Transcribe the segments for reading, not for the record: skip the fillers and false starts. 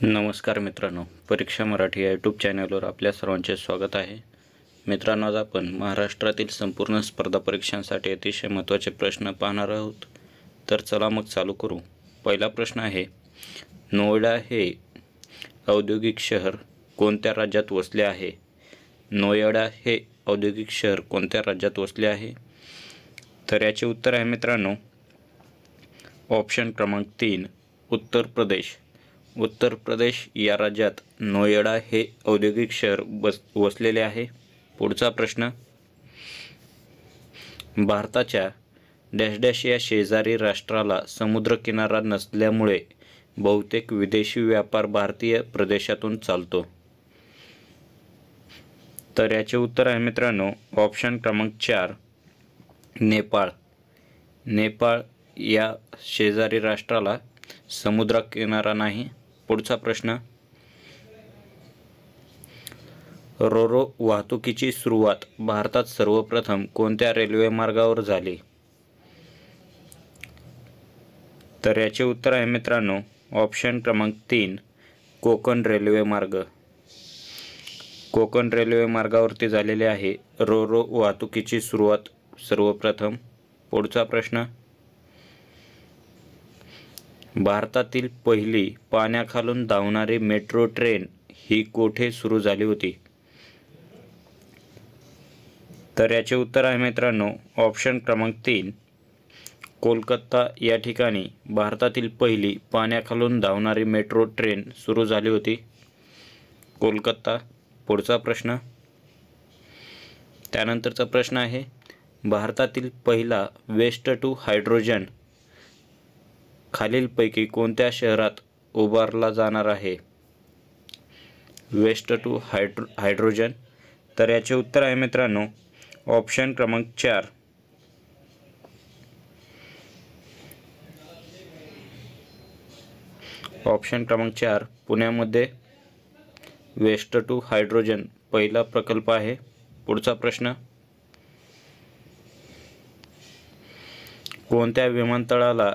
नमस्कार मित्रांनो, परीक्षा मराठी या यूट्यूब चॅनलवर आपल्या सर्वांचे स्वागत आहे. मित्रांनो, आज आपण महाराष्ट्रातील संपूर्ण स्पर्धा परीक्षांसाठी अतिशय महत्त्वाचे प्रश्न पाहणार आहोत. तर चला मग चालू करू. पहिला प्रश्न आहे, नोएडा हे औद्योगिक शहर कोणत्या राज्यात वसले आहे? नोएडा हे औद्योगिक शहर कोणत्या राज्यात वसले आहे? तर याचे उत्तर आहे मित्रांनो, ऑप्शन क्रमांक 3, उत्तर प्रदेश. उत्तर प्रदेश या राज्यात नोएडा हे औद्योगिक शहर वसलेले आहे. पुढचा प्रश्न, भारताच्या डॅश डॅश या शेजारी राष्ट्राला समुद्रकिनारा नसल्यामुळे बहुतेक विदेशी व्यापार भारतीय प्रदेशातून चालतो. तर याचे उत्तर आहे मित्रांनो, ऑप्शन क्रमांक 4, नेपाळ. नेपाळ या शेजारी राष्ट्राला समुद्रकिनारा नाही. पुढचा प्रश्न, रोरो वाहतुकीची सुरुवात भारतात सर्वप्रथम कोणत्या रेल्वे मार्गावर झाली? तर याचे उत्तर आहे मित्रांनो, ऑप्शन क्रमांक 3, कोकण रेल्वे मार्ग. कोकण रेल्वे मार्गावरती झालेले आहे रोरो वाहतुकीची सुरुवात सर्वप्रथम. पुढचा प्रश्न, भारतातील पहिली पाण्याखालून धावणारी मेट्रो ट्रेन ही कोठे सुरू झाली होती? तर याचे उत्तर आहे मित्रांनो, ऑप्शन क्रमांक 3, कोलकाता या ठिकाणी भारतातील पहिली पाण्याखालून धावणारी मेट्रो ट्रेन सुरू झाली होती, कोलकाता. पुढचा प्रश्न, त्यानंतरचा प्रश्न आहे, भारतातील पहिला वेस्ट टू हायड्रोजन खालीलपैकी कोणत्या शहरात उभारला जाणार आहे? Waste to hydrogen. तर याचे उत्तर आहे मित्रांनो, ऑप्शन क्रमांक 4, ऑप्शन क्रमांक 4, पुण्यामध्ये वेस्ट टू हायड्रोजन पहिला प्रकल्प आहे. पुढचा प्रश्न, कोणत्या विमानतळाला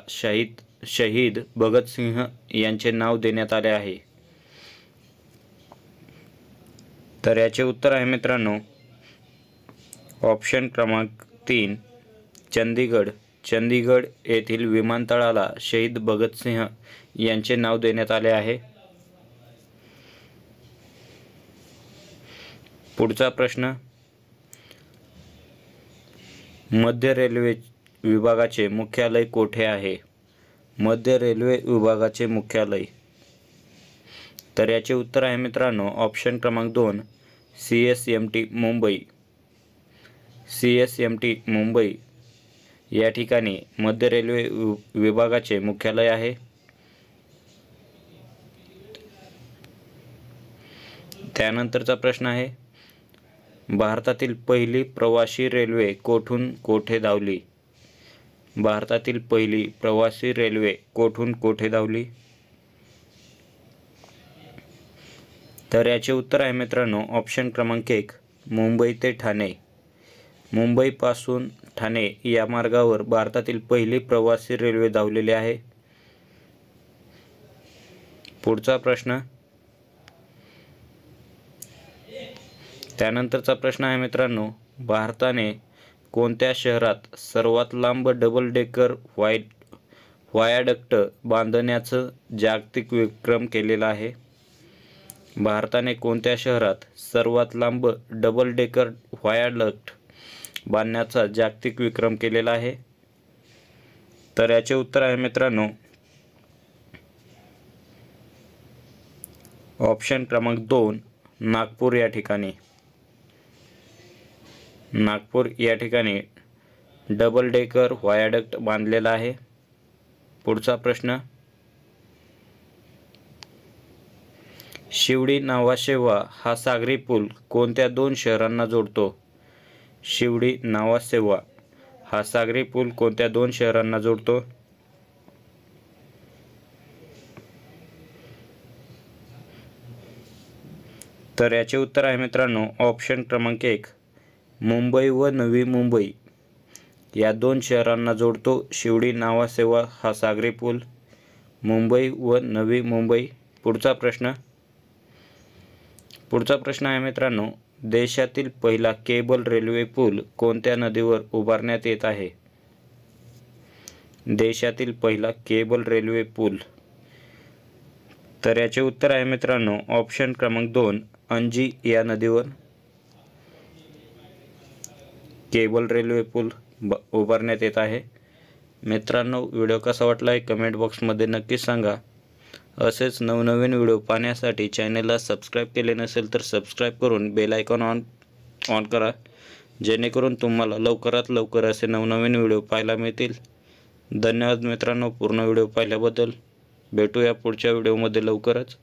शहीद भगतसिंह यांचे नाव देण्यात आले आहे? तर याचे उत्तर आहे मित्रांनो, ऑप्शन क्रमांक 3, चंदीगड. चंदीगड येथील विमानतळाला शहीद भगतसिंह यांचे नाव देण्यात आले आहे. पुढचा प्रश्न, मध्य रेल्वे विभागाचे मुख्यालय कोठे आहे? मध्य रेल्वे विभागाचे मुख्यालय. तर याचे उत्तर आहे मित्रांनो, ऑप्शन क्रमांक 2, CSMT मुंबई. CSMT मुंबई या ठिकाणी मध्य रेल्वे विभागाचे मुख्यालय आहे. त्यानंतरचा प्रश्न आहे, भारतातील पहिली प्रवासी रेल्वे कोठून कोठे धावली? भारतातील पहिली प्रवासी रेल्वे कोठून कोठे धावली? तर याचे उत्तर आहे मित्रांनो, ऑप्शन क्रमांक 1, मुंबई ते ठाणे. मुंबईपासून ठाणे या मार्गावर भारतातील पहिली प्रवासी रेल्वे धावलेली आहे. पुढचा प्रश्न, त्यानंतरचा प्रश्न आहे मित्रांनो, भारताने कोणत्या शहरात सर्वात लांब डबल डेकर व्हायाडक्ट बांधण्याचा जागतिक विक्रम केलेला आहे? भारताने कोणत्या शहरात सर्वात लांब डबल डेकर व्हायाडक्ट बांधण्याचा जागतिक विक्रम केलेला आहे? तर याचे उत्तर आहे मित्रांनो, ऑप्शन क्रमांक 2, नागपूर या ठिकाणी. नागपूर या ठिकाणी डबल डेकर व्हायाडक्ट बांधलेला आहे. पुढचा प्रश्न, शिवडी नावाशेवा हा सागरी पूल कोणत्या 2 शहरांना जोडतो? शिवडी नावाशेवा हा सागरी पूल कोणत्या 2 शहरांना जोडतो? तर याचे उत्तर आहे मित्रांनो, ऑप्शन क्रमांक 1, मुंबई व नवी मुंबई या 2 शहरांना जोडतो शिवडी नावाशेवा हा सागरी पूल. मुंबई व नवी मुंबई पुढचा प्रश्न आहे मित्रांनो, देशातील पहिला केबल रेल्वे पूल कोणत्या नदीवर उभारण्यात येत आहे? देशातील पहिला केबल रेल्वे पूल, तर याचे उत्तर आहे मित्रांनो ऑप्शन क्रमांक 2, अंजी या नदीवर केबल रेल्वे पूल उभारण्यात येत आहे. मित्रांनो, व्हिडिओ कसा वाटला आहे कमेंट बॉक्समध्ये नक्कीच सांगा. असेच नवनवीन व्हिडिओ पाहण्यासाठी चॅनलला सबस्क्राईब केले नसेल तर सबस्क्राईब करून बेल आयकॉन ऑन करा, जेणेकरून तुम्हाला लवकरात लवकर असे नवनवीन व्हिडिओ पाहायला मिळतील. धन्यवाद मित्रांनो पूर्ण व्हिडिओ पाहिल्याबद्दल. भेटूया पुढच्या व्हिडिओमध्ये लवकरच.